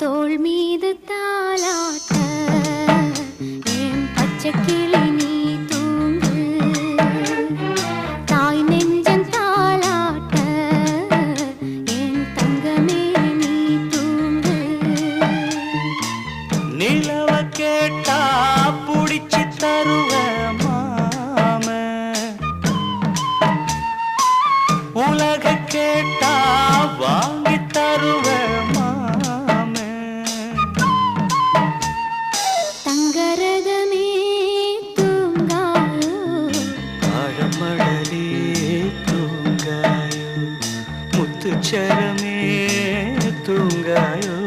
தோள் மீது தாலாட்ட என் பச்சை கிளி நீ தூங்கு தாய் நெஞ்சம் தாலாட்ட என் தங்கமே நீ தூங்கு நிலவ கேட்டா புடிச்சு தருவ மாம உலக கேட்டா வாங்கி தருவ தங்கரதமே தூங்காயோ ஆழமடலே தூங்காயோ முத்துச்சரமே தூங்காயோ